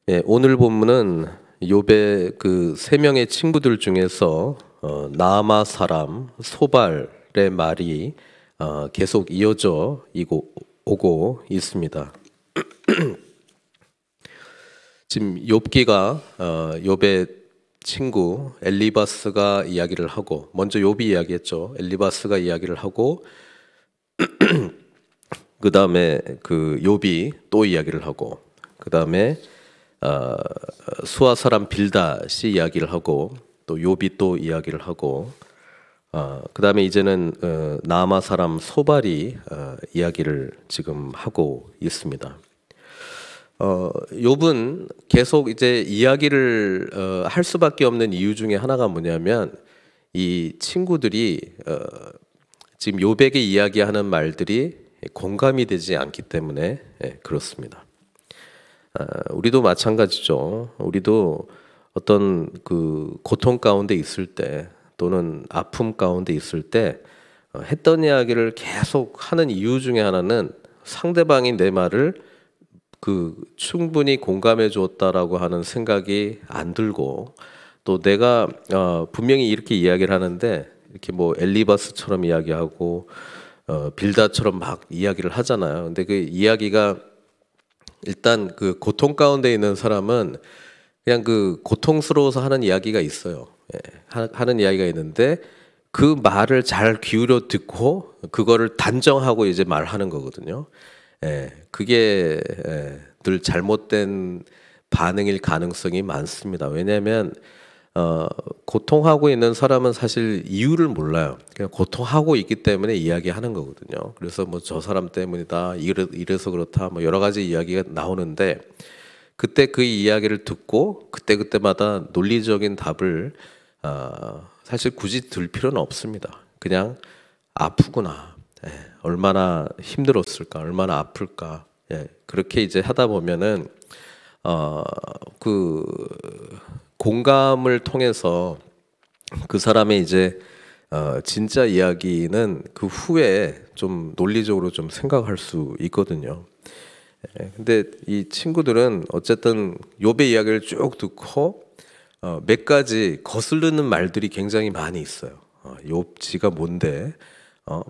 예, 오늘 본문은 욥의 그 세 명의 친구들 중에서 나아마 사람 소발의 말이 계속 이어져 오고 있습니다. 지금 욥기가 욥의 친구 엘리바스가 이야기를 하고, 먼저 욥이 이야기했죠. 엘리바스가 이야기를 하고 그 다음에 그 욥이 또 이야기를 하고, 그 다음에 수아 사람 빌닷이 이야기를 하고, 또 욥이 또 이야기를 하고, 그 다음에 이제는 나아마 사람 소발이 이야기를 지금 하고 있습니다. 욥은 계속 이제 이야기를 할 수밖에 없는 이유 중에 하나가 뭐냐면, 이 친구들이 지금 욥에게 이야기하는 말들이 공감이 되지 않기 때문에 그렇습니다. 우리도 마찬가지죠. 우리도 어떤 그 고통 가운데 있을 때, 또는 아픔 가운데 있을 때 했던 이야기를 계속 하는 이유 중에 하나는 상대방이 내 말을 충분히 공감해 주었다라고 하는 생각이 안 들고, 또 내가 분명히 이렇게 이야기를 하는데 이렇게 뭐 엘리바스처럼 이야기하고 빌닷처럼 막 이야기를 하잖아요. 근데 그 이야기가 일단 그 고통 가운데 있는 사람은 그냥 그 고통스러워서 하는 이야기가 있어요. 하는 이야기가 있는데 그 말을 잘 기울여 듣고 그거를 단정하고 이제 말하는 거거든요. 그게 늘 잘못된 반응일 가능성이 많습니다. 왜냐하면 고통하고 있는 사람은 사실 이유를 몰라요. 그냥 고통하고 있기 때문에 이야기하는 거거든요. 그래서 뭐 저 사람 때문이다, 이래서 그렇다, 뭐 여러 가지 이야기가 나오는데, 그때 그 이야기를 듣고 그때마다 논리적인 답을 사실 굳이 들 필요는 없습니다. 그냥 아프구나, 얼마나 힘들었을까, 얼마나 아플까, 그렇게 이제 하다 보면은 그 공감을 통해서 그 사람의 이제 진짜 이야기는 그 후에 좀 논리적으로 좀 생각할 수 있거든요. 근데 이 친구들은 어쨌든 욥의 이야기를 쭉 듣고 몇 가지 거스르는 말들이 굉장히 많이 있어요. 욥 지가 뭔데?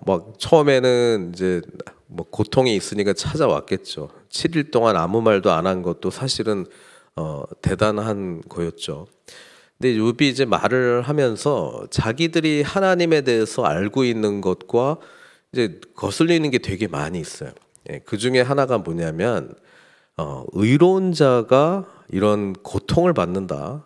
막 처음에는 이제 뭐 고통이 있으니까 찾아왔겠죠. 7일 동안 아무 말도 안 한 것도 사실은 대단한 거였죠. 근데 욥이 이제 말을 하면서 자기들이 하나님에 대해서 알고 있는 것과 이제 거슬리는 게 되게 많이 있어요. 그 중에 하나가 뭐냐면 의로운 자가 이런 고통을 받는다.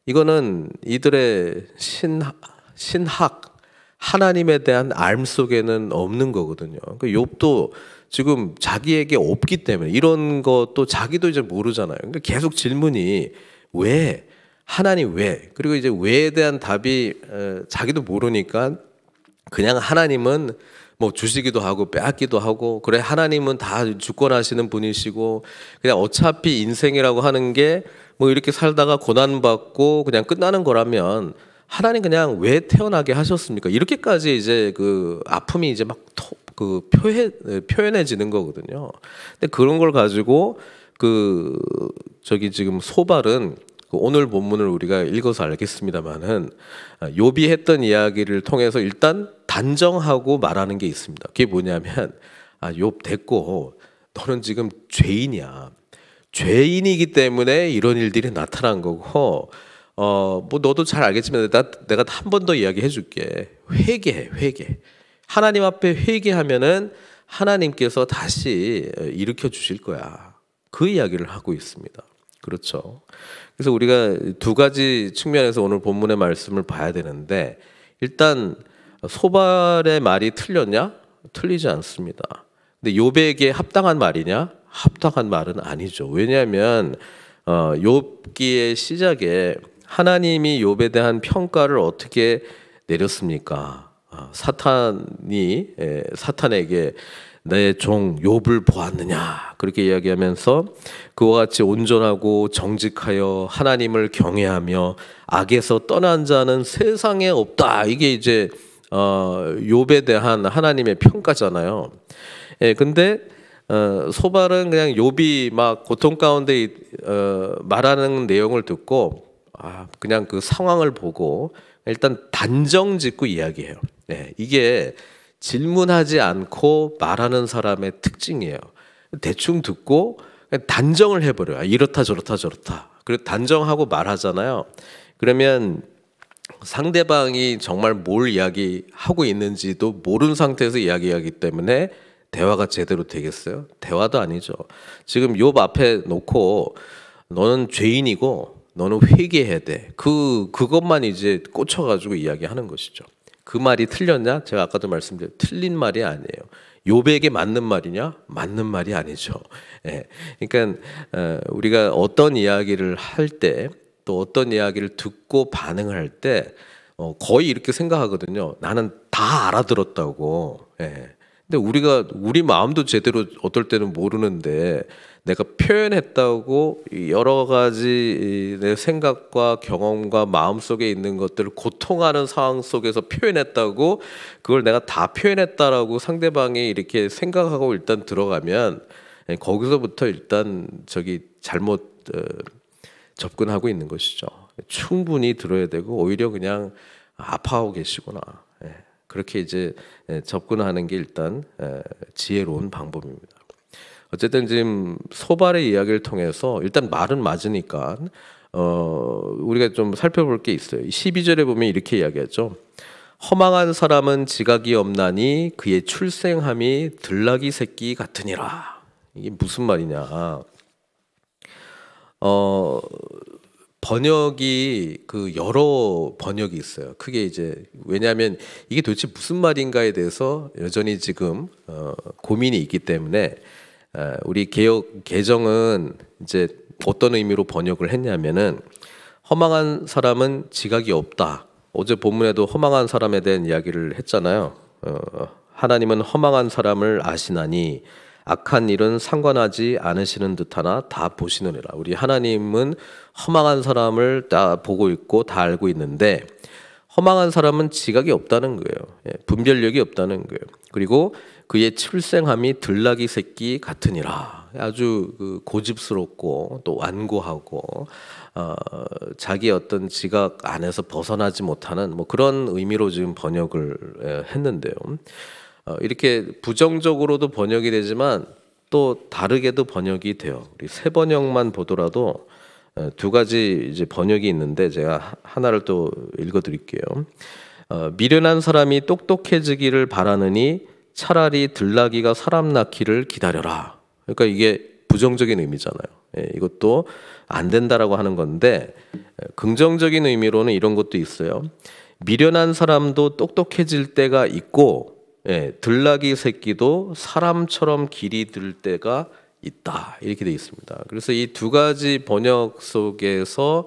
이거는 이들의 신학, 하나님에 대한 알 속에는 없는 거거든요. 그 욥도 지금 자기에게 없기 때문에 이런 것도 자기도 이제 모르잖아요. 그러니까 계속 질문이 왜? 하나님 왜? 그리고 이제 왜에 대한 답이 자기도 모르니까 그냥 하나님은 뭐 주시기도 하고 빼앗기도 하고, 그래 하나님은 다 주권하시는 분이시고, 그냥 어차피 인생이라고 하는 게 뭐 이렇게 살다가 고난받고 그냥 끝나는 거라면 하나님 그냥 왜 태어나게 하셨습니까? 이렇게까지 이제 그 아픔이 이제 막 표현해지는 거거든요. 근데 그런 걸 가지고 저기 지금 소발은 오늘 본문을 우리가 읽어서 알겠습니다만은 욥이 했던 이야기를 통해서 일단 단정하고 말하는 게 있습니다. 그게 뭐냐면, 욥 됐고 너는 지금 죄인이야. 죄인이기 때문에 이런 일들이 나타난 거고, 뭐 너도 잘 알겠지만 내가 한 번 더 이야기해 줄게. 회개. 하나님 앞에 회개하면은 하나님께서 다시 일으켜 주실 거야. 그 이야기를 하고 있습니다. 그렇죠. 그래서 우리가 두 가지 측면에서 오늘 본문의 말씀을 봐야 되는데, 일단 소발의 말이 틀렸냐? 틀리지 않습니다. 근데 욥에게 합당한 말이냐? 합당한 말은 아니죠. 왜냐하면 욥기의 시작에 하나님이 욥에 대한 평가를 어떻게 내렸습니까? 사탄에게 내 종 욥을 보았느냐, 그렇게 이야기하면서 그와 같이 온전하고 정직하여 하나님을 경외하며 악에서 떠난 자는 세상에 없다. 이게 이제 욥에 대한 하나님의 평가잖아요. 근데 소발은 그냥 욥이 막 고통 가운데 말하는 내용을 듣고 그냥 그 상황을 보고 일단 단정 짓고 이야기해요. 네, 이게 질문하지 않고 말하는 사람의 특징이에요. 대충 듣고 단정을 해버려요. 이렇다 저렇다 저렇다. 그리고 단정하고 말하잖아요. 그러면 상대방이 정말 뭘 이야기하고 있는지도 모르는 상태에서 이야기하기 때문에 대화가 제대로 되겠어요? 대화도 아니죠. 지금 욥 앞에 놓고 너는 죄인이고 너는 회개해야 돼. 그것만 이제 꽂혀가지고 이야기하는 것이죠. 그 말이 틀렸냐? 제가 아까도 말씀드렸 틀린 말이 아니에요. 욥에게 맞는 말이냐? 맞는 말이 아니죠. 예. 그러니까 우리가 어떤 이야기를 할 때 또 어떤 이야기를 듣고 반응을 할 때 거의 이렇게 생각하거든요. 나는 다 알아들었다고. 예. 근데 우리 마음도 제대로 어떨 때는 모르는데 내가 표현했다고 여러 가지 내 생각과 경험과 마음 속에 있는 것들을 고통하는 상황 속에서 표현했다고 그걸 내가 다 표현했다라고 상대방이 이렇게 생각하고 일단 들어가면 거기서부터 일단 잘못 접근하고 있는 것이죠. 충분히 들어야 되고 오히려 그냥 아파하고 계시구나. 그렇게 이제 접근하는 게 일단 지혜로운 방법입니다. 어쨌든 지금 소발의 이야기를 통해서 일단 말은 맞으니까 우리가 좀 살펴볼 게 있어요. 12절에 보면 이렇게 이야기하죠. 허망한 사람은 지각이 없나니 그의 출생함이 들나귀 새끼 같으니라. 이게 무슨 말이냐? 번역이 여러 번역이 있어요. 크게 이제 왜냐하면 이게 도대체 무슨 말인가에 대해서 여전히 지금 고민이 있기 때문에 우리 개정은 이제 어떤 의미로 번역을 했냐면은 허망한 사람은 지각이 없다. 어제 본문에도 허망한 사람에 대한 이야기를 했잖아요. 하나님은 허망한 사람을 아시나니 악한 일은 상관하지 않으시는 듯하나 다 보시느니라. 우리 하나님은 허망한 사람을 다 보고 있고 다 알고 있는데 허망한 사람은 지각이 없다는 거예요. 분별력이 없다는 거예요. 그리고 그의 출생함이 들나귀 새끼 같으니라. 아주 고집스럽고 또 완고하고 자기 어떤 지각 안에서 벗어나지 못하는 뭐 그런 의미로 지금 번역을 했는데요. 이렇게 부정적으로도 번역이 되지만 또 다르게도 번역이 돼요. 우리 세 번역만 보더라도 두 가지 이제 번역이 있는데 제가 하나를 또 읽어드릴게요. 미련한 사람이 똑똑해지기를 바라느니 차라리 들나귀가 사람 낳기를 기다려라. 그러니까 이게 부정적인 의미잖아요. 이것도 안 된다라고 하는 건데 긍정적인 의미로는 이런 것도 있어요. 미련한 사람도 똑똑해질 때가 있고 들나귀 새끼도 사람처럼 길이 들 때가 있다. 이렇게 되어 있습니다. 그래서 이 두 가지 번역 속에서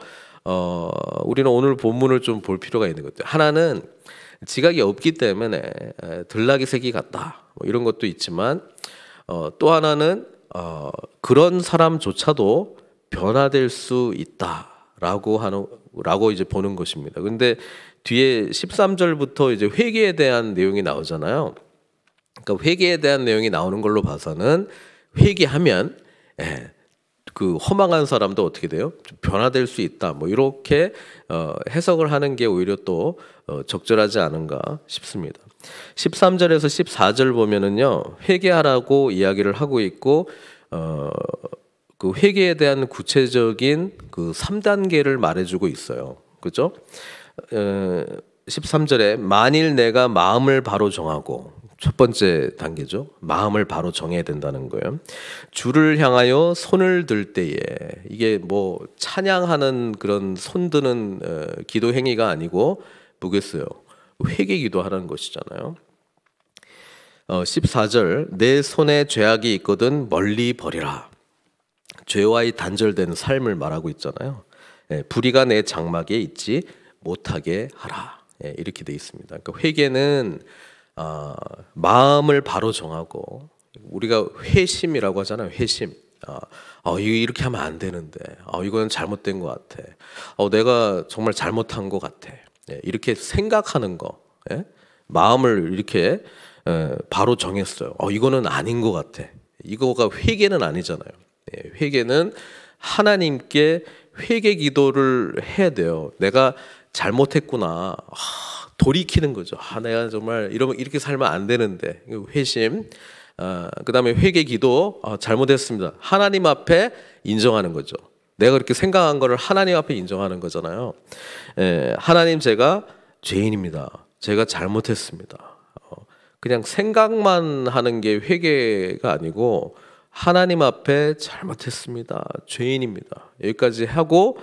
우리는 오늘 본문을 좀 볼 필요가 있는 것 같아요. 하나는 지각이 없기 때문에 들나귀 새끼 같다. 뭐 이런 것도 있지만 또 하나는 그런 사람조차도 변화될 수 있다라고 이제 보는 것입니다. 근데 뒤에 13절부터 이제 회개에 대한 내용이 나오잖아요. 그러니까 회개에 대한 내용이 나오는 걸로 봐서는 회개하면 그 허망한 사람도 어떻게 돼요? 좀 변화될 수 있다. 뭐 이렇게 해석을 하는 게 오히려 또 적절하지 않은가 싶습니다. 13절에서 14절 보면은요. 회개하라고 이야기를 하고 있고 그 회개에 대한 구체적인 그 3단계를 말해주고 있어요. 그죠? 13절에 만일 내가 마음을 바로 정하고 첫 번째 단계죠. 마음을 바로 정해야 된다는 거예요. 주를 향하여 손을 들 때에 이게 뭐 찬양하는 그런 손드는 기도 행위가 아니고 뭐겠어요? 회개 기도하라는 것이잖아요. 14절 내 손에 죄악이 있거든 멀리 버리라. 죄와의 단절된 삶을 말하고 있잖아요. 불의가 내 장막에 있지 못하게 하라. 이렇게 돼 있습니다. 그러니까 회개는 마음을 바로 정하고 우리가 회심이라고 하잖아요. 회심. 이거 이렇게 하면 안 되는데, 이거는 잘못된 것 같아. 내가 정말 잘못한 것 같아. 이렇게 생각하는 거, 마음을 이렇게 바로 정했어요. 이거는 아닌 것 같아. 이거가 회개는 아니잖아요. 회개는 하나님께 회개 기도를 해야 돼요. 내가 잘못했구나. 돌이키는 거죠. 내가 정말 이렇게 살면 안 되는데. 회심. 그다음에 회개 기도. 잘못했습니다. 하나님 앞에 인정하는 거죠. 내가 그렇게 생각한 거를 하나님 앞에 인정하는 거잖아요. 하나님, 제가 죄인입니다. 제가 잘못했습니다. 그냥 생각만 하는 게 회개가 아니고 하나님 앞에 잘못했습니다. 죄인입니다. 여기까지 하고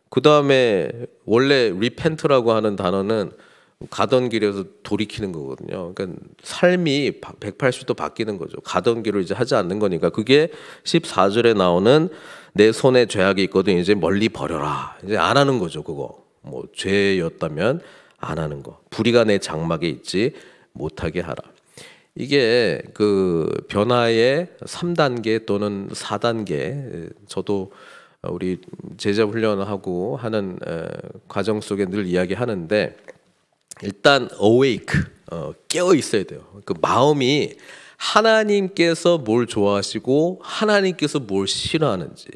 그 다음에 원래 repent라고 하는 단어는 가던 길에서 돌이키는 거거든요. 그러니까 삶이 180도 바뀌는 거죠. 가던 길을 이제 하지 않는 거니까. 그게 14절에 나오는 내 손에 죄악이 있거든 이제 멀리 버려라. 이제 안 하는 거죠. 그거 뭐 죄였다면 안 하는 거. 불의가 내 장막에 있지 못하게 하라. 이게 그 변화의 3단계 또는 4단계. 저도 우리 제자 훈련하고 하는 과정 속에 늘 이야기하는데, 일단 awake, 깨어 있어야 돼요. 그 마음이 하나님께서 뭘 좋아하시고 하나님께서 뭘 싫어하는지,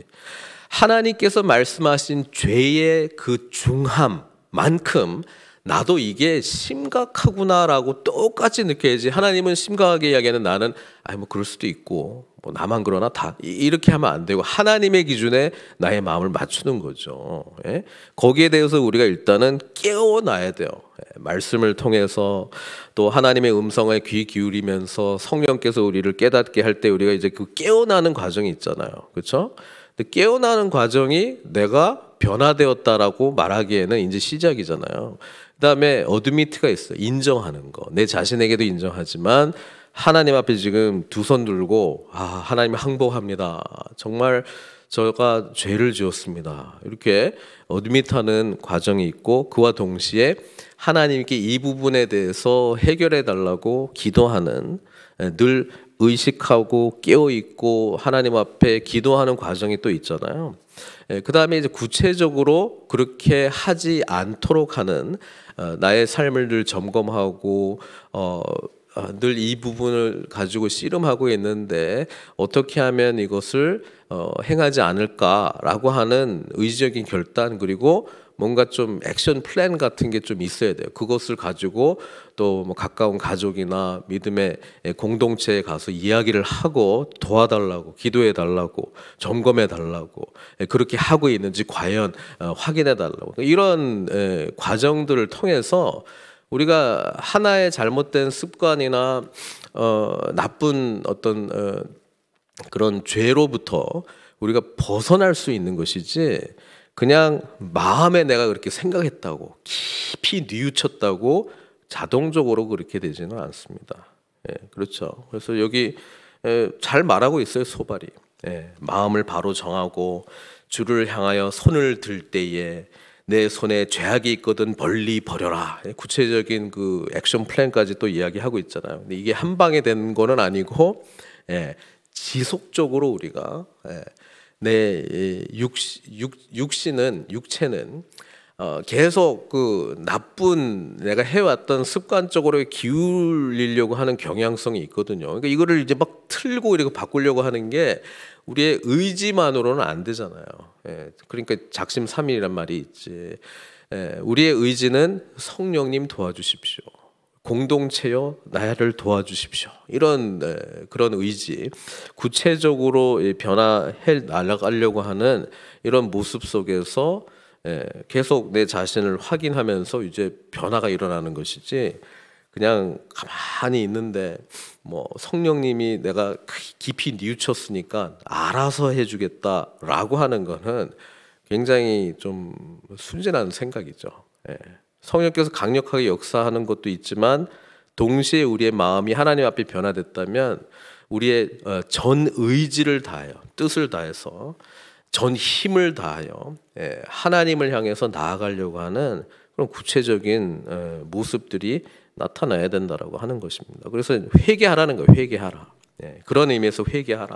하나님께서 말씀하신 죄의 그 중함만큼 나도 이게 심각하구나라고 똑같이 느껴야지. 하나님은 심각하게 이야기하는 나는 뭐 그럴 수도 있고 뭐 나만 그러나 다 이렇게 하면 안 되고 하나님의 기준에 나의 마음을 맞추는 거죠. 거기에 대해서 우리가 일단은 깨어나야 돼요. 말씀을 통해서 또 하나님의 음성에 귀 기울이면서 성령께서 우리를 깨닫게 할 때 우리가 이제 그 깨어나는 과정이 있잖아요. 그렇죠? 근데 깨어나는 과정이 내가 변화되었다라고 말하기에는 이제 시작이잖아요. 그다음에 어드미트가 있어요. 인정하는 거. 내 자신에게도 인정하지만 하나님 앞에 지금 두 손 들고 하나님 항복합니다. 정말 제가 죄를 지었습니다. 이렇게 어드미트하는 과정이 있고, 그와 동시에 하나님께 이 부분에 대해서 해결해 달라고 기도하는, 늘 의식하고 깨어있고 하나님 앞에 기도하는 과정이 또 있잖아요. 그 다음에 이제 구체적으로 그렇게 하지 않도록 하는 나의 삶을 늘 점검하고 늘 이 부분을 가지고 씨름하고 있는데 어떻게 하면 이것을 행하지 않을까라고 하는 의지적인 결단, 그리고 뭔가 좀 액션 플랜 같은 게 좀 있어야 돼요. 그것을 가지고 또 뭐 가까운 가족이나 믿음의 공동체에 가서 이야기를 하고 도와달라고, 기도해 달라고, 점검해 달라고, 그렇게 하고 있는지 과연 확인해 달라고, 이런 과정들을 통해서 우리가 하나의 잘못된 습관이나 나쁜 어떤 그런 죄로부터 우리가 벗어날 수 있는 것이지, 그냥 마음에 내가 그렇게 생각했다고 깊이 뉘우쳤다고 자동적으로 그렇게 되지는 않습니다. 그렇죠. 그래서 여기 잘 말하고 있어요, 소발이. 마음을 바로 정하고 주를 향하여 손을 들 때에 내 손에 죄악이 있거든 멀리 버려라. 구체적인 그 액션 플랜까지 또 이야기하고 있잖아요. 근데 이게 한 방에 된 거는 아니고 지속적으로 우리가 내 육체는 계속 그 나쁜 내가 해왔던 습관적으로 기울이려고 하는 경향성이 있거든요. 그러니까 이거를 이제 막 틀고 이렇게 바꾸려고 하는 게 우리의 의지만으로는 안 되잖아요. 그러니까 작심삼일이란 말이 있지. 우리의 의지는 성령님 도와주십시오. 공동체여 나를 도와주십시오. 이런 그런 의지, 구체적으로 변화해 나가려고 하는 이런 모습 속에서 계속 내 자신을 확인하면서 이제 변화가 일어나는 것이지, 그냥 가만히 있는데 뭐 성령님이 내가 깊이 뉘우쳤으니까 알아서 해주겠다라고 하는 거는 굉장히 좀 순진한 생각이죠. 성령께서 강력하게 역사하는 것도 있지만 동시에 우리의 마음이 하나님 앞에 변화됐다면 우리의 전 의지를 다하여, 뜻을 다해서, 전 힘을 다하여 하나님을 향해서 나아가려고 하는 그런 구체적인 모습들이 나타나야 된다라고 하는 것입니다. 그래서 회개하라는 거예요. 회개하라. 그런 의미에서 회개하라.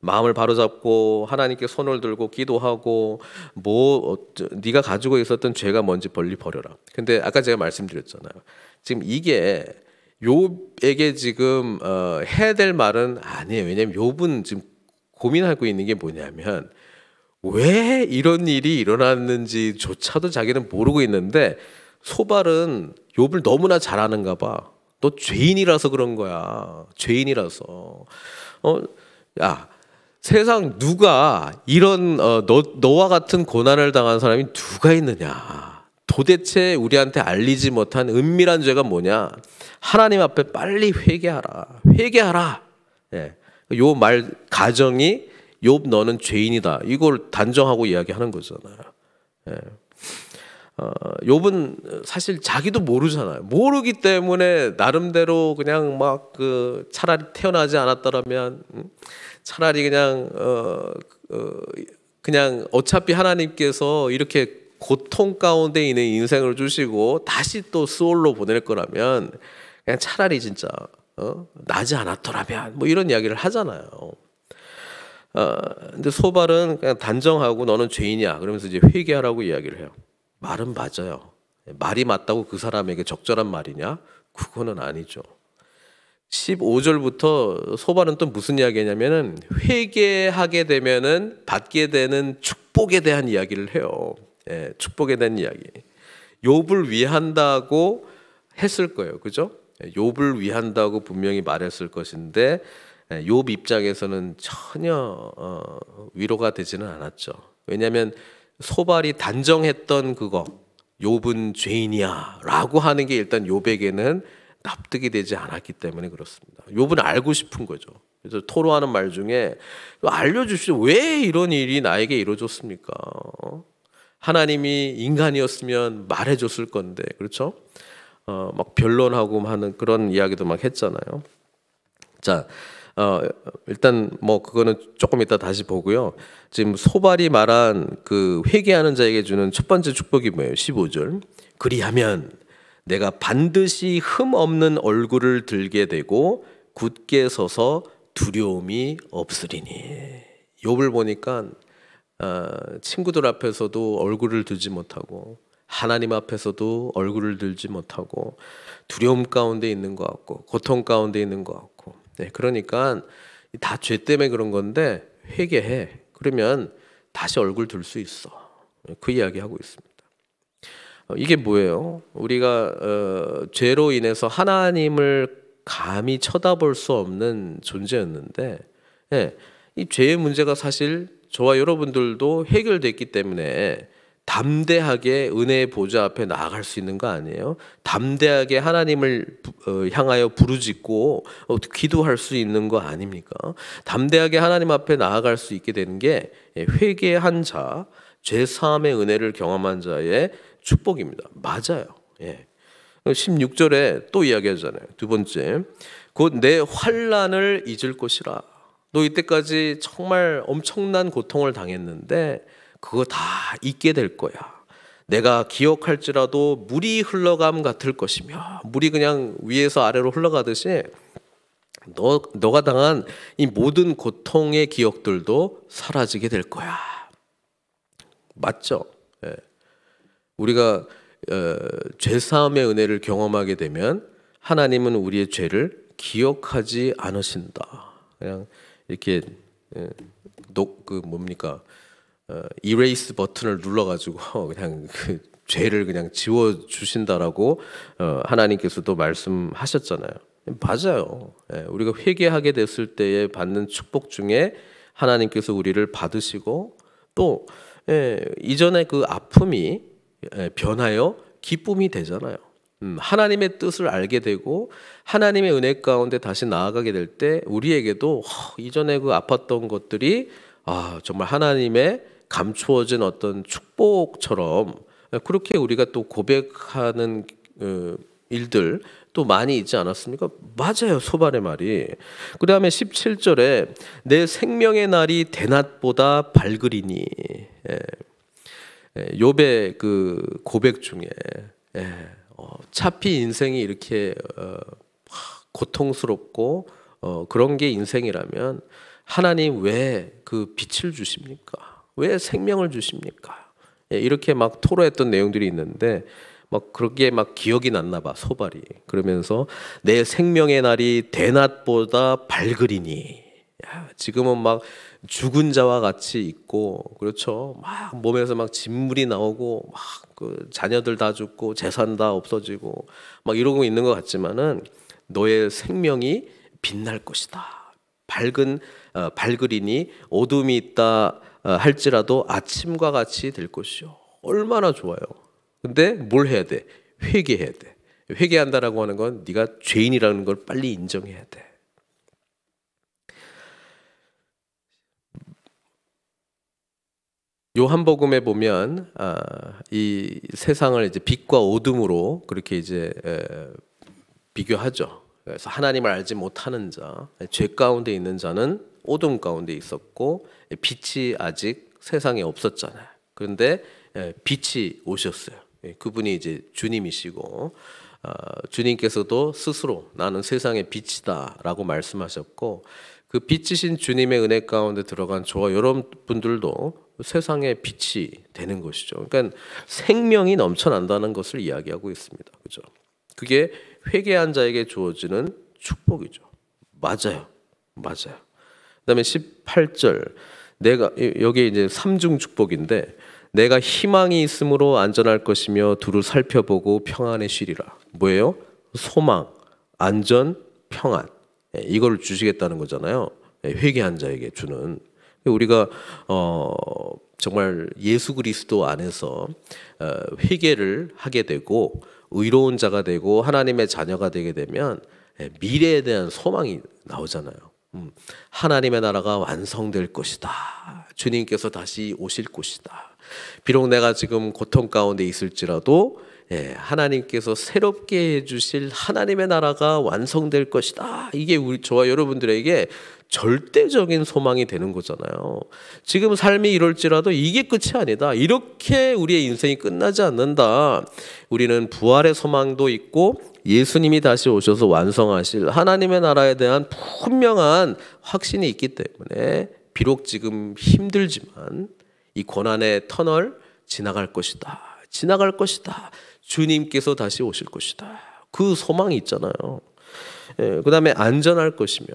마음을 바로잡고 하나님께 손을 들고 기도하고 네가 가지고 있었던 죄가 뭔지 멀리 버려라. 근데 아까 제가 말씀드렸잖아요. 지금 이게 욥에게 지금 해야 될 말은 아니에요. 왜냐하면 욥은 지금 고민하고 있는 게 뭐냐면 왜 이런 일이 일어났는지조차도 자기는 모르고 있는데 소발은 욥을 너무나 잘 아는가 봐. 너 죄인이라서 그런 거야. 죄인이라서. 야, 세상 누가 이런 너와 같은 고난을 당한 사람이 누가 있느냐. 도대체 우리한테 알리지 못한 은밀한 죄가 뭐냐. 하나님 앞에 빨리 회개하라. 회개하라. 예. 요 말 가정이 욥 너는 죄인이다. 이걸 단정하고 이야기하는 거잖아요. 예. 욥은 사실 자기도 모르잖아요. 모르기 때문에 나름대로 그냥 막 차라리 태어나지 않았더라면 차라리 그냥 어차피 하나님께서 이렇게 고통 가운데 있는 인생을 주시고 다시 또 스올로 보낼 거라면 그냥 차라리 진짜 나지 않았더라면 뭐 이런 이야기를 하잖아요. 근데 소발은 그냥 단정하고 너는 죄인이야. 그러면서 이제 회개하라고 이야기를 해요. 말은 맞아요. 말이 맞다고 그 사람에게 적절한 말이냐? 그거는 아니죠. 15절부터 소발은 또 무슨 이야기냐면은 회개하게 되면은 받게 되는 축복에 대한 이야기를 해요. 예, 축복에 대한 이야기. 욥을 위한다고 했을 거예요. 그죠? 욥을 위한다고 분명히 말했을 것인데 욥 입장에서는 전혀 위로가 되지는 않았죠. 왜냐하면 소발이 단정했던 그거 욥은 죄인이야 라고 하는 게 일단 욥에게는 납득이 되지 않았기 때문에 그렇습니다. 욥은 알고 싶은 거죠. 그래서 토로하는 말 중에 알려주시죠. 왜 이런 일이 나에게 이루어졌습니까? 하나님이 인간이었으면 말해줬을 건데, 그렇죠? 막 변론하고 하는 그런 이야기도 막 했잖아요. 자, 일단 뭐 그거는 조금 이따 다시 보고요. 지금 소발이 말한 그 회개하는 자에게 주는 첫 번째 축복이 뭐예요? 15절. 그리하면 내가 반드시 흠 없는 얼굴을 들게 되고 굳게 서서 두려움이 없으리니. 욥을 보니까 친구들 앞에서도 얼굴을 들지 못하고 하나님 앞에서도 얼굴을 들지 못하고 두려움 가운데 있는 것 같고 고통 가운데 있는 것 같고. 네, 그러니까 다 죄 때문에 그런 건데 회개해. 그러면 다시 얼굴 들 수 있어. 그 이야기하고 있습니다. 이게 뭐예요? 우리가 죄로 인해서 하나님을 감히 쳐다볼 수 없는 존재였는데, 예, 이 죄의 문제가 사실 저와 여러분들도 해결됐기 때문에 담대하게 은혜의 보좌 앞에 나아갈 수 있는 거 아니에요? 담대하게 하나님을 향하여 부르짖고 기도할 수 있는 거 아닙니까? 담대하게 하나님 앞에 나아갈 수 있게 되는 게 회개한 자, 죄 사함의 은혜를 경험한 자의 축복입니다. 맞아요. 예. 16절에 또 이야기하잖아요. 두 번째, 곧 내 환난을 잊을 것이라. 너 이때까지 정말 엄청난 고통을 당했는데 그거 다 잊게 될 거야. 내가 기억할지라도 물이 흘러감 같을 것이며, 물이 그냥 위에서 아래로 흘러가듯이 너가 당한 이 모든 고통의 기억들도 사라지게 될 거야. 맞죠? 예. 우리가 죄사함의 은혜를 경험하게 되면 하나님은 우리의 죄를 기억하지 않으신다. 그냥 이렇게 이레이스 버튼을 눌러가지고 그냥 그 죄를 그냥 지워 주신다라고 하나님께서도 말씀하셨잖아요. 맞아요. 우리가 회개하게 됐을 때에 받는 축복 중에 하나님께서 우리를 받으시고 또 이전의 그 아픔이 변하여 기쁨이 되잖아요. 하나님의 뜻을 알게 되고 하나님의 은혜 가운데 다시 나아가게 될 때 우리에게도 이전에 그 아팠던 것들이 정말 하나님의 감추어진 어떤 축복처럼 그렇게 우리가 또 고백하는 일들 또 많이 있지 않았습니까? 맞아요. 소발의 말이. 그 다음에 17절에 내 생명의 날이 대낮보다 밝으리니. 욥의 그 고백 중에 차피 인생이 이렇게 고통스럽고 그런 게 인생이라면 하나님 왜 그 빛을 주십니까? 왜 생명을 주십니까? 이렇게 막 토로했던 내용들이 있는데 막 그렇게 막 기억이 났나 봐, 소발이. 그러면서 내 생명의 날이 대낮보다 밝으리니. 야, 지금은 막 죽은 자와 같이 있고, 그렇죠. 막 몸에서 막 진물이 나오고, 막 그 자녀들 다 죽고 재산 다 없어지고 막 이러고 있는 것 같지만은 너의 생명이 빛날 것이다. 밝으리니 어둠이 있다 할지라도 아침과 같이 될 것이요. 얼마나 좋아요. 근데 뭘 해야 돼? 회개해야 돼. 회개한다라고 하는 건 네가 죄인이라는 걸 빨리 인정해야 돼. 요한복음에 보면 이 세상을 이제 빛과 어둠으로 그렇게 이제 비교하죠. 그래서 하나님을 알지 못하는 자, 죄 가운데 있는 자는 어둠 가운데 있었고 빛이 아직 세상에 없었잖아요. 그런데 빛이 오셨어요. 그분이 이제 주님이시고 주님께서도 스스로 나는 세상의 빛이다라고 말씀하셨고 그 빛이신 주님의 은혜 가운데 들어간 저와 여러분들도 세상의 빛이 되는 것이죠. 그러니까 생명이 넘쳐난다는 것을 이야기하고 있습니다. 그죠? 그게 회개한 자에게 주어지는 축복이죠. 맞아요. 맞아요. 그다음에 18절 내가 여기 이제 삼중 축복인데 내가 희망이 있으므로 안전할 것이며 두루 살펴보고 평안에 쉬리라. 뭐예요? 소망, 안전, 평안. 이걸 주시겠다는 거잖아요. 회개한 자에게 주는. 우리가 정말 예수 그리스도 안에서 회개를 하게 되고 의로운 자가 되고 하나님의 자녀가 되게 되면 미래에 대한 소망이 나오잖아요. 하나님의 나라가 완성될 것이다. 주님께서 다시 오실 것이다. 비록 내가 지금 고통 가운데 있을지라도 하나님께서 새롭게 해주실 하나님의 나라가 완성될 것이다. 이게 저와 여러분들에게 절대적인 소망이 되는 거잖아요. 지금 삶이 이럴지라도 이게 끝이 아니다. 이렇게 우리의 인생이 끝나지 않는다. 우리는 부활의 소망도 있고 예수님이 다시 오셔서 완성하실 하나님의 나라에 대한 분명한 확신이 있기 때문에 비록 지금 힘들지만 이 고난의 터널 지나갈 것이다. 지나갈 것이다. 주님께서 다시 오실 것이다. 그 소망이 있잖아요. 그 다음에 안전할 것이며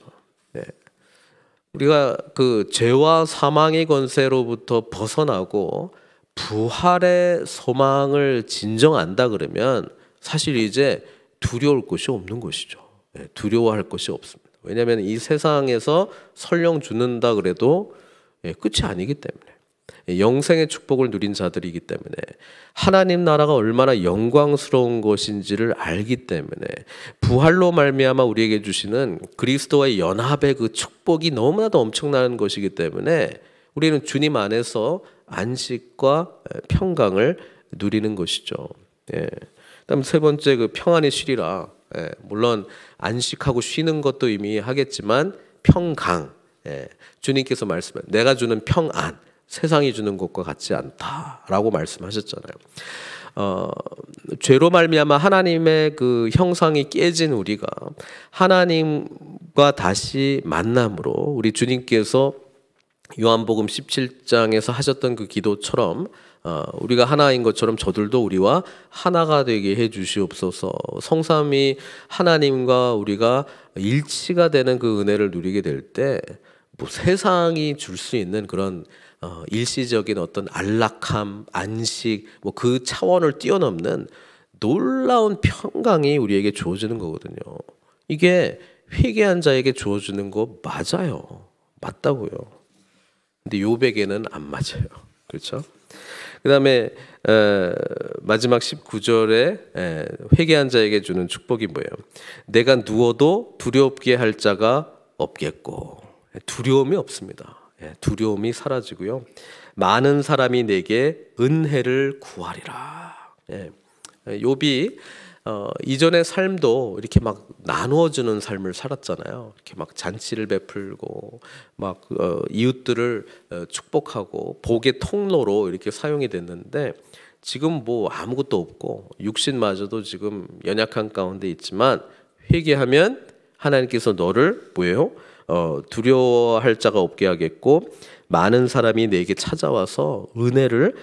우리가 그 죄와 사망의 권세로부터 벗어나고 부활의 소망을 진정한다 그러면 사실 이제 두려울 것이 없는 것이죠. 두려워할 것이 없습니다. 왜냐하면 이 세상에서 설령 죽는다 그래도 끝이 아니기 때문에 영생의 축복을 누린 자들이기 때문에 하나님 나라가 얼마나 영광스러운 것인지를 알기 때문에 부활로 말미암아 우리에게 주시는 그리스도와의 연합의 그 축복이 너무나도 엄청난 것이기 때문에 우리는 주님 안에서 안식과 평강을 누리는 것이죠. 그다음 세 번째 그 평안에 쉬리라. 물론 안식하고 쉬는 것도 의미하겠지만 평강. 주님께서 말씀해 내가 주는 평안. 세상이 주는 것과 같지 않다라고 말씀하셨잖아요. 죄로 말미암아 하나님의 그 형상이 깨진 우리가 하나님과 다시 만남으로 우리 주님께서 요한복음 17장에서 하셨던 그 기도처럼 우리가 하나인 것처럼 저들도 우리와 하나가 되게 해 주시옵소서. 성삼위 하나님과 우리가 일치가 되는 그 은혜를 누리게 될 때 뭐 세상이 줄 수 있는 그런 일시적인 어떤 안락함, 안식, 뭐 그 차원을 뛰어넘는 놀라운 평강이 우리에게 주어지는 거거든요. 이게 회개한 자에게 주어지는 거 맞아요. 맞다고요. 근데 욥에게는 안 맞아요. 그렇죠? 그 다음에 마지막 19절에 회개한 자에게 주는 축복이 뭐예요? 내가 누워도 두렵게 할 자가 없겠고 두려움이 없습니다. 두려움이 사라지고요. 많은 사람이 내게 은혜를 구하리라. 욥이 이전의 삶도 이렇게 막 나누어주는 삶을 살았잖아요. 이렇게 막 잔치를 베풀고 막 이웃들을 축복하고 복의 통로로 이렇게 사용이 됐는데 지금 뭐 아무것도 없고 육신마저도 지금 연약한 가운데 있지만 회개하면 하나님께서 너를 뭐예요? 두려워할 자가 없게 하겠고 많은 사람이 내게 찾아와서 은혜를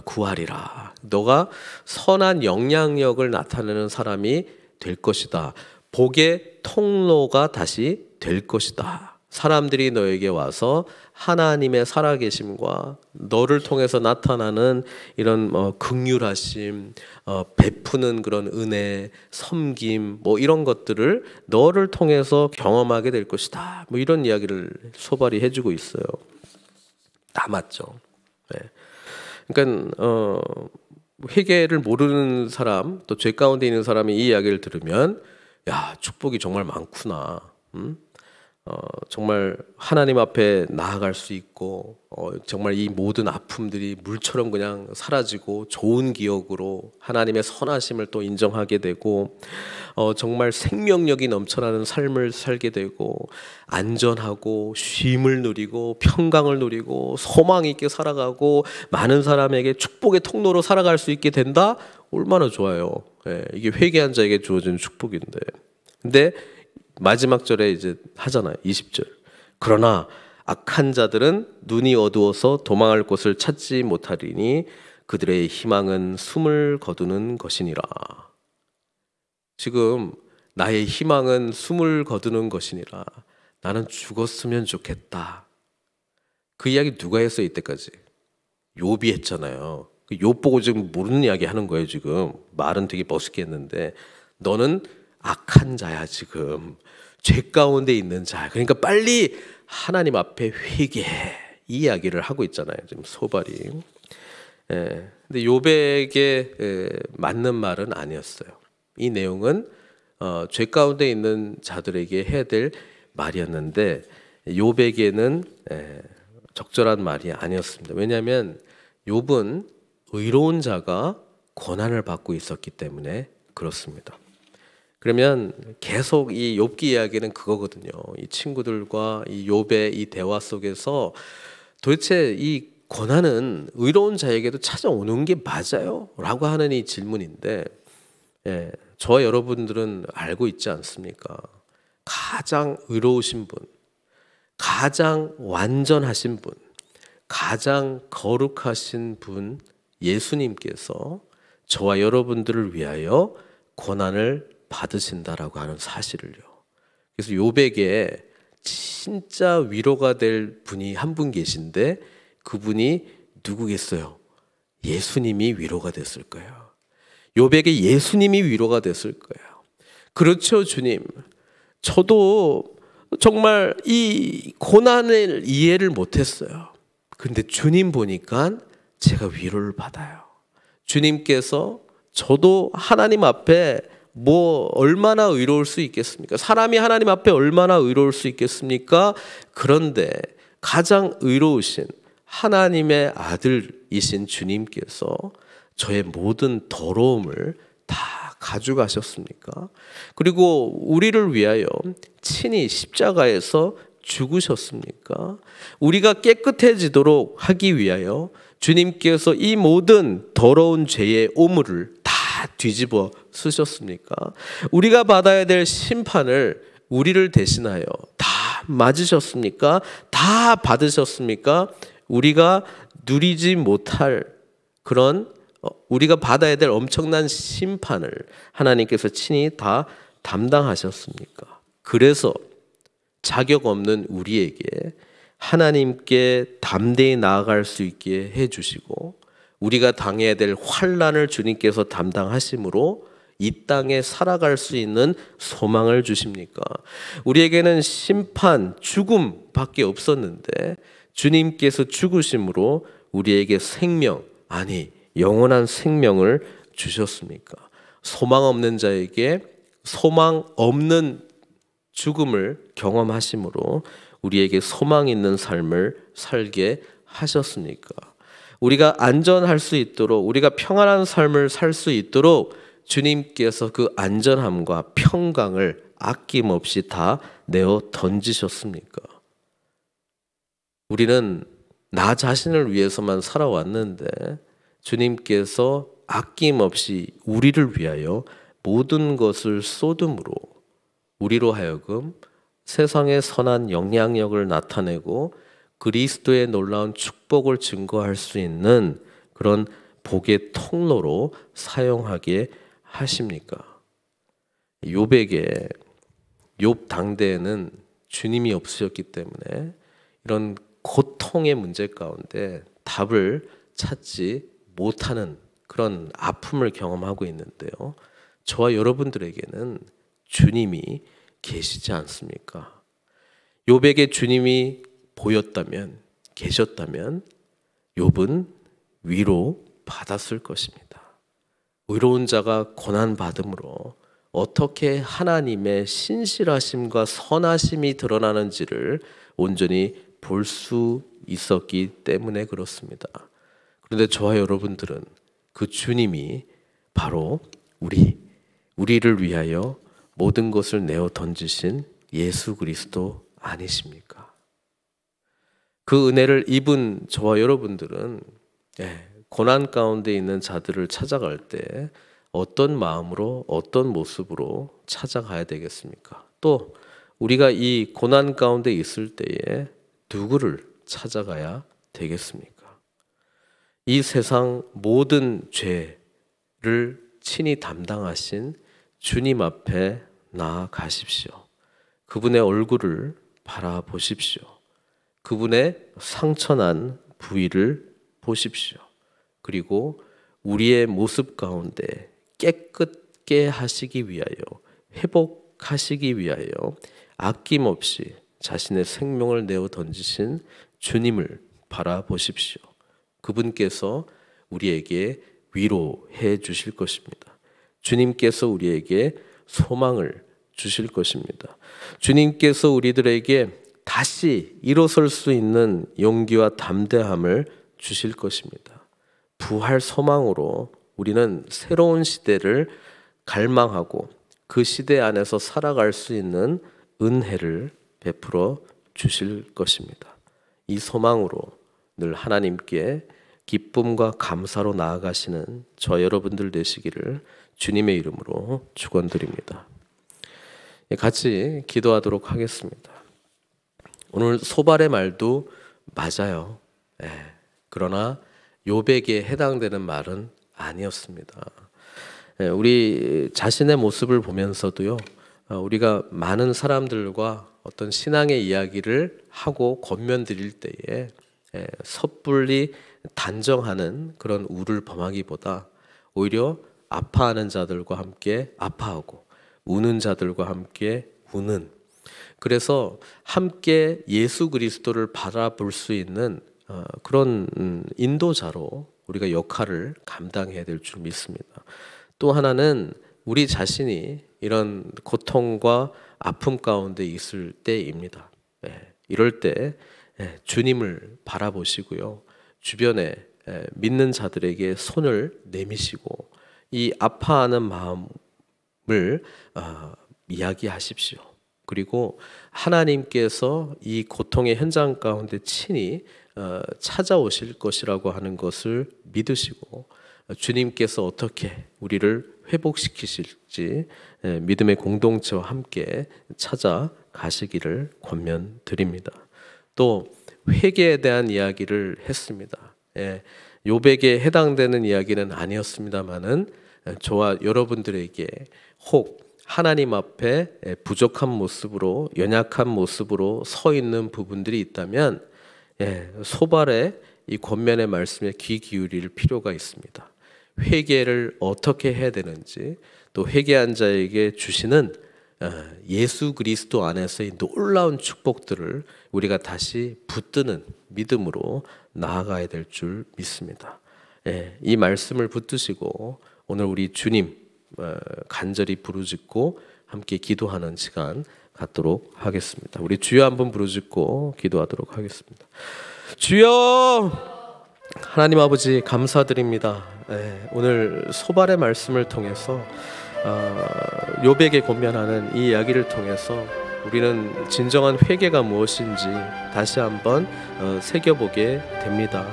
구하리라. 너가 선한 영향력을 나타내는 사람이 될 것이다. 복의 통로가 다시 될 것이다. 사람들이 너에게 와서 하나님의 살아계심과 너를 통해서 나타나는 이런 긍휼하심, 베푸는 그런 은혜, 섬김, 뭐 이런 것들을 너를 통해서 경험하게 될 것이다. 뭐 이런 이야기를 소발이 해주고 있어요. 다 맞죠. 네. 그러니까 회개를 모르는 사람, 또 죄 가운데 있는 사람이 이 이야기를 들으면, 야, 축복이 정말 많구나. 정말 하나님 앞에 나아갈 수 있고, 정말 이 모든 아픔들이 물처럼 그냥 사라지고 좋은 기억으로 하나님의 선하심을 또 인정하게 되고, 정말 생명력이 넘쳐나는 삶을 살게 되고, 안전하고 쉼을 누리고 평강을 누리고 소망 있게 살아가고 많은 사람에게 축복의 통로로 살아갈 수 있게 된다? 얼마나 좋아요. 이게 회개한 자에게 주어진 축복인데. 근데 마지막 절에 이제 하잖아요. 20절. 그러나 악한 자들은 눈이 어두워서 도망할 곳을 찾지 못하리니 그들의 희망은 숨을 거두는 것이니라. 지금 나의 희망은 숨을 거두는 것이니라. 나는 죽었으면 좋겠다. 그 이야기 누가 했어요 이때까지? 욥이 했잖아요. 욥 보고 지금 모르는 이야기 하는 거예요 지금. 말은 되게 멋있게 했는데 너는 악한 자야 지금. 죄 가운데 있는 자. 그러니까 빨리 하나님 앞에 회개해. 이 이야기를 하고 있잖아요 지금 소발이. 근데 욥에게 맞는 말은 아니었어요. 이 내용은 죄 가운데 있는 자들에게 해야 될 말이었는데 욥에게는 적절한 말이 아니었습니다. 왜냐하면 욥은 의로운 자가 고난을 받고 있었기 때문에 그렇습니다. 그러면 계속 이 욥기 이야기는 그거거든요. 이 친구들과 이 욥의 이 대화 속에서 도대체 이 고난은 의로운 자에게도 찾아오는 게 맞아요? 라고 하는 이 질문인데 저와 여러분들은 알고 있지 않습니까? 가장 의로우신 분, 가장 완전하신 분, 가장 거룩하신 분 예수님께서 저와 여러분들을 위하여 고난을 받으신다라고 하는 사실을요. 그래서 욥에게 진짜 위로가 될 분이 한 분 계신데 그분이 누구겠어요? 예수님이 위로가 됐을 거예요. 욥에게 예수님이 위로가 됐을 거예요. 그렇죠, 주님. 저도 정말 이 고난을 이해를 못했어요. 근데 주님 보니까 제가 위로를 받아요. 주님께서 저도 하나님 앞에 뭐 얼마나 의로울 수 있겠습니까? 사람이 하나님 앞에 얼마나 의로울 수 있겠습니까? 그런데 가장 의로우신 하나님의 아들이신 주님께서 저의 모든 더러움을 다 가져가셨습니까? 그리고 우리를 위하여 친히 십자가에서 죽으셨습니까? 우리가 깨끗해지도록 하기 위하여 주님께서 이 모든 더러운 죄의 오물을 다 뒤집어 쓰셨습니까? 우리가 받아야 될 심판을 우리를 대신하여 다 맞으셨습니까? 다 받으셨습니까? 우리가 누리지 못할 그런 우리가 받아야 될 엄청난 심판을 하나님께서 친히 다 담당하셨습니까? 그래서 자격 없는 우리에게 하나님께 담대히 나아갈 수 있게 해주시고 우리가 당해야 될 환난을 주님께서 담당하심으로 이 땅에 살아갈 수 있는 소망을 주십니까? 우리에게는 심판, 죽음밖에 없었는데 주님께서 죽으심으로 우리에게 생명, 아니 영원한 생명을 주셨습니까? 소망 없는 자에게 소망 없는 죽음을 경험하심으로 우리에게 소망 있는 삶을 살게 하셨습니까? 우리가 안전할 수 있도록 우리가 평안한 삶을 살 수 있도록 주님께서 그 안전함과 평강을 아낌없이 다 내어 던지셨습니까? 우리는 나 자신을 위해서만 살아왔는데 주님께서 아낌없이 우리를 위하여 모든 것을 쏟음으로 우리로 하여금 세상의 선한 영향력을 나타내고 그리스도의 놀라운 축복을 증거할 수 있는 그런 복의 통로로 사용하게 하십니까? 욥에게 욥 당대에는 주님이 없으셨기 때문에 이런 고통의 문제 가운데 답을 찾지 못하는 그런 아픔을 경험하고 있는데요. 저와 여러분들에게는 주님이 계시지 않습니까? 욥에게 주님이 보였다면, 계셨다면 욥은 위로 받았을 것입니다. 의로운 자가 고난 받음으로 어떻게 하나님의 신실하심과 선하심이 드러나는지를 온전히 볼 수 있었기 때문에 그렇습니다. 그런데 저와 여러분들은 그 주님이 바로 우리를 위하여 모든 것을 내어 던지신 예수 그리스도 아니십니까? 그 은혜를 입은 저와 여러분들은 고난 가운데 있는 자들을 찾아갈 때 어떤 마음으로, 어떤 모습으로 찾아가야 되겠습니까? 또 우리가 이 고난 가운데 있을 때에 누구를 찾아가야 되겠습니까? 이 세상 모든 죄를 친히 담당하신 주님 앞에 나아가십시오. 그분의 얼굴을 바라보십시오. 그분의 상처난 부위를 보십시오. 그리고 우리의 모습 가운데 깨끗게 하시기 위하여, 회복하시기 위하여 아낌없이 자신의 생명을 내어 던지신 주님을 바라보십시오. 그분께서 우리에게 위로해 주실 것입니다. 주님께서 우리에게 소망을 주실 것입니다. 주님께서 우리들에게 다시 일어설 수 있는 용기와 담대함을 주실 것입니다. 부활 소망으로 우리는 새로운 시대를 갈망하고 그 시대 안에서 살아갈 수 있는 은혜를 베풀어 주실 것입니다. 이 소망으로 늘 하나님께 기쁨과 감사로 나아가시는 저 여러분들 되시기를 주님의 이름으로 축원드립니다. 같이 기도하도록 하겠습니다. 오늘 소발의 말도 맞아요. 그러나 욥에게 해당되는 말은 아니었습니다. 우리 자신의 모습을 보면서도요, 우리가 많은 사람들과 어떤 신앙의 이야기를 하고 권면드릴 때에 섣불리 단정하는 그런 우를 범하기보다 오히려 아파하는 자들과 함께 아파하고 우는 자들과 함께 우는, 그래서 함께 예수 그리스도를 바라볼 수 있는 그런 인도자로 우리가 역할을 감당해야 될 줄 믿습니다. 또 하나는 우리 자신이 이런 고통과 아픔 가운데 있을 때입니다. 이럴 때 주님을 바라보시고요, 주변에 믿는 자들에게 손을 내미시고 이 아파하는 마음을 이야기하십시오. 그리고 하나님께서 이 고통의 현장 가운데 친히 찾아오실 것이라고 하는 것을 믿으시고 주님께서 어떻게 우리를 회복시키실지 믿음의 공동체와 함께 찾아가시기를 권면드립니다. 또 회개에 대한 이야기를 했습니다. 욥에게 해당되는 이야기는 아니었습니다만은 저와 여러분들에게 혹 하나님 앞에 부족한 모습으로, 연약한 모습으로 서 있는 부분들이 있다면 소발의 이 권면의 말씀에 귀 기울일 필요가 있습니다. 회개를 어떻게 해야 되는지, 또 회개한 자에게 주시는 예수 그리스도 안에서의 놀라운 축복들을 우리가 다시 붙드는 믿음으로 나아가야 될 줄 믿습니다. 이 말씀을 붙드시고 오늘 우리 주님 간절히 부르짖고 함께 기도하는 시간 갖도록 하겠습니다. 우리 주여 한번 부르짖고 기도하도록 하겠습니다. 주여, 하나님 아버지 감사드립니다. 오늘 소발의 말씀을 통해서 욥에게 권면하는 이 이야기를 통해서 우리는 진정한 회개가 무엇인지 다시 한번 새겨보게 됩니다.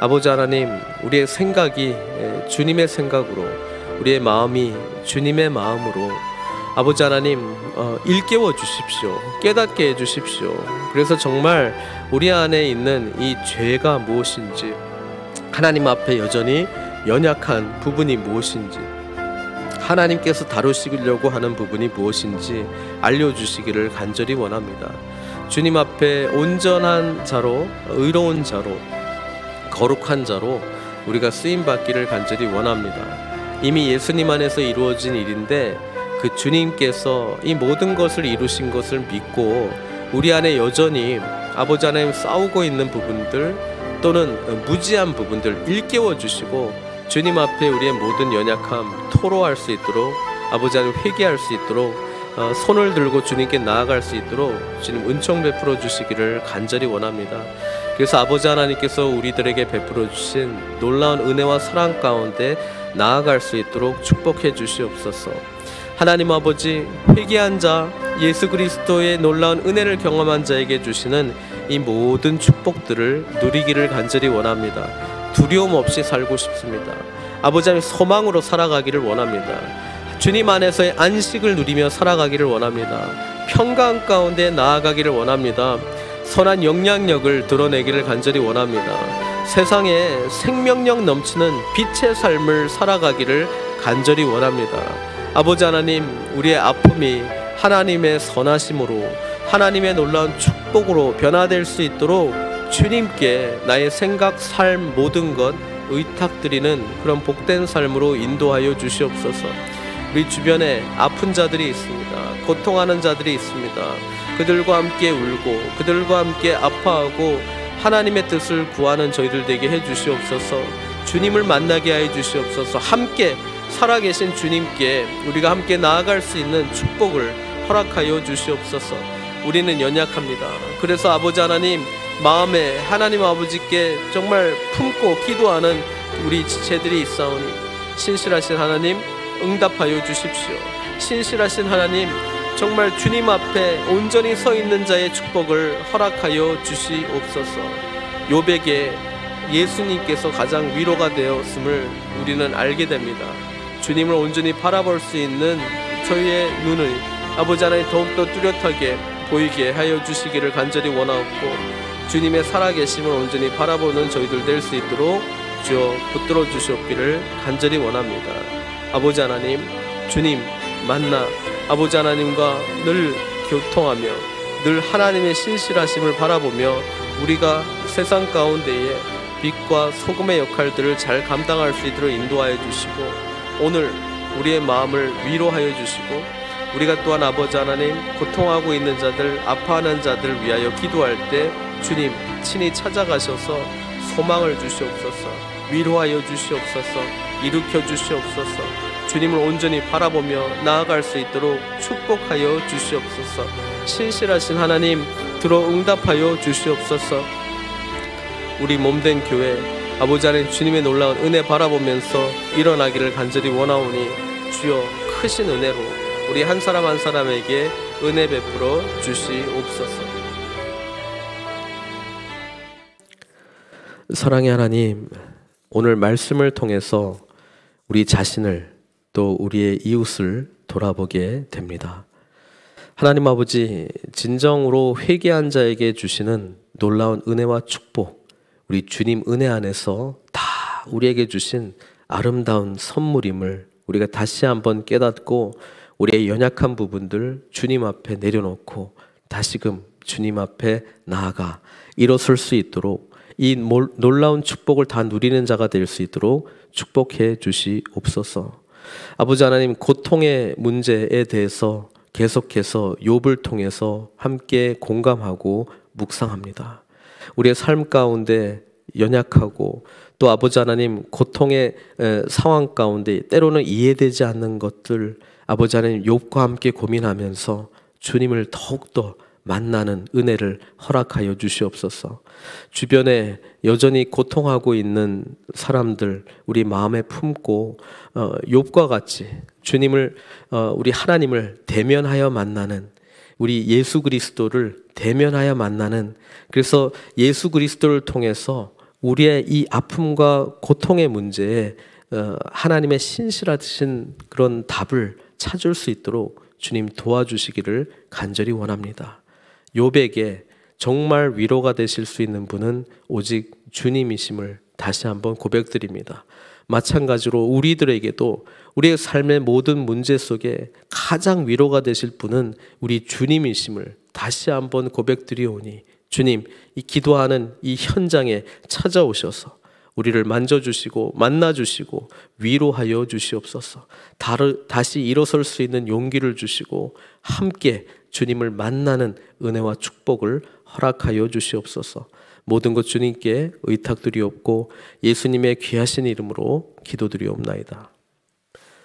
아버지 하나님, 우리의 생각이 주님의 생각으로, 우리의 마음이 주님의 마음으로 아버지 하나님 일깨워 주십시오. 깨닫게 해주십시오. 그래서 정말 우리 안에 있는 이 죄가 무엇인지, 하나님 앞에 여전히 연약한 부분이 무엇인지, 하나님께서 다루시려고 하는 부분이 무엇인지 알려주시기를 간절히 원합니다. 주님 앞에 온전한 자로, 의로운 자로, 거룩한 자로 우리가 쓰임받기를 간절히 원합니다. 이미 예수님 안에서 이루어진 일인데 그 주님께서 이 모든 것을 이루신 것을 믿고 우리 안에 여전히 아버지 하나님 싸우고 있는 부분들 또는 무지한 부분들 일깨워 주시고 주님 앞에 우리의 모든 연약함 토로할 수 있도록, 아버지 하나님 회개할 수 있도록, 손을 들고 주님께 나아갈 수 있도록 주님 은총 베풀어 주시기를 간절히 원합니다. 그래서 아버지 하나님께서 우리들에게 베풀어 주신 놀라운 은혜와 사랑 가운데 나아갈 수 있도록 축복해 주시옵소서. 하나님 아버지, 회개한 자, 예수 그리스도의 놀라운 은혜를 경험한 자에게 주시는 이 모든 축복들을 누리기를 간절히 원합니다. 두려움 없이 살고 싶습니다. 아버지 하나님, 소망으로 살아가기를 원합니다. 주님 안에서의 안식을 누리며 살아가기를 원합니다. 평강 가운데 나아가기를 원합니다. 선한 영향력을 드러내기를 간절히 원합니다. 세상에 생명력 넘치는 빛의 삶을 살아가기를 간절히 원합니다. 아버지 하나님, 우리의 아픔이 하나님의 선하심으로, 하나님의 놀라운 축복으로 변화될 수 있도록 주님께 나의 생각, 삶, 모든 것 의탁드리는 그런 복된 삶으로 인도하여 주시옵소서. 우리 주변에 아픈 자들이 있습니다. 고통하는 자들이 있습니다. 그들과 함께 울고 그들과 함께 아파하고 하나님의 뜻을 구하는 저희들 되게 해주시옵소서. 주님을 만나게 하여 주시옵소서. 함께 살아계신 주님께 우리가 함께 나아갈 수 있는 축복을 허락하여 주시옵소서. 우리는 연약합니다. 그래서 아버지 하나님, 마음에 하나님 아버지께 정말 품고 기도하는 우리 지체들이 있사오니 신실하신 하나님 응답하여 주십시오. 신실하신 하나님, 정말 주님 앞에 온전히 서 있는 자의 축복을 허락하여 주시옵소서. 욥에게 예수님께서 가장 위로가 되었음을 우리는 알게 됩니다. 주님을 온전히 바라볼 수 있는 저희의 눈을 아버지 하나님 더욱더 뚜렷하게 보이게 하여 주시기를 간절히 원하옵고, 주님의 살아계심을 온전히 바라보는 저희들 될 수 있도록 주여 붙들어 주시옵기를 간절히 원합니다. 아버지 하나님, 주님 만나 아버지 하나님과 늘 교통하며 늘 하나님의 신실하심을 바라보며 우리가 세상 가운데에 빛과 소금의 역할들을 잘 감당할 수 있도록 인도하여 주시고, 오늘 우리의 마음을 위로하여 주시고, 우리가 또한 아버지 하나님 고통하고 있는 자들, 아파하는 자들 위하여 기도할 때 주님 친히 찾아가셔서 소망을 주시옵소서. 위로하여 주시옵소서. 일으켜 주시옵소서. 주님을 온전히 바라보며 나아갈 수 있도록 축복하여 주시옵소서. 신실하신 하나님 들어 응답하여 주시옵소서. 우리 몸된 교회 아버지 하나님 주님의 놀라운 은혜 바라보면서 일어나기를 간절히 원하오니 주여 크신 은혜로 우리 한 사람 한 사람에게 은혜 베풀어 주시옵소서. 사랑의 하나님, 오늘 말씀을 통해서 우리 자신을 또 우리의 이웃을 돌아보게 됩니다. 하나님 아버지, 진정으로 회개한 자에게 주시는 놀라운 은혜와 축복, 우리 주님 은혜 안에서 다 우리에게 주신 아름다운 선물임을 우리가 다시 한번 깨닫고 우리의 연약한 부분들 주님 앞에 내려놓고 다시금 주님 앞에 나아가 일어설 수 있도록, 이 놀라운 축복을 다 누리는 자가 될 수 있도록 축복해 주시옵소서. 아버지 하나님, 고통의 문제에 대해서 계속해서 욥을 통해서 함께 공감하고 묵상합니다. 우리의 삶 가운데 연약하고 또 아버지 하나님 고통의 상황 가운데 때로는 이해되지 않는 것들, 아버지 하나님 욥과 함께 고민하면서 주님을 더욱더 만나는 은혜를 허락하여 주시옵소서. 주변에 여전히 고통하고 있는 사람들 우리 마음에 품고 욥과 같이 주님을 우리 하나님을 대면하여 만나는, 우리 예수 그리스도를 대면하여 만나는, 그래서 예수 그리스도를 통해서 우리의 이 아픔과 고통의 문제에 하나님의 신실하신 그런 답을 찾을 수 있도록 주님 도와주시기를 간절히 원합니다. 욥에게 정말 위로가 되실 수 있는 분은 오직 주님이심을 다시 한번 고백드립니다. 마찬가지로 우리들에게도 우리의 삶의 모든 문제 속에 가장 위로가 되실 분은 우리 주님이심을 다시 한번 고백드리오니 주님, 이 기도하는 이 현장에 찾아오셔서 우리를 만져주시고 만나주시고 위로하여 주시옵소서. 다시 일어설 수 있는 용기를 주시고 함께 주님을 만나는 은혜와 축복을 허락하여 주시옵소서. 모든 것 주님께 의탁드리옵고 예수님의 귀하신 이름으로 기도드리옵나이다.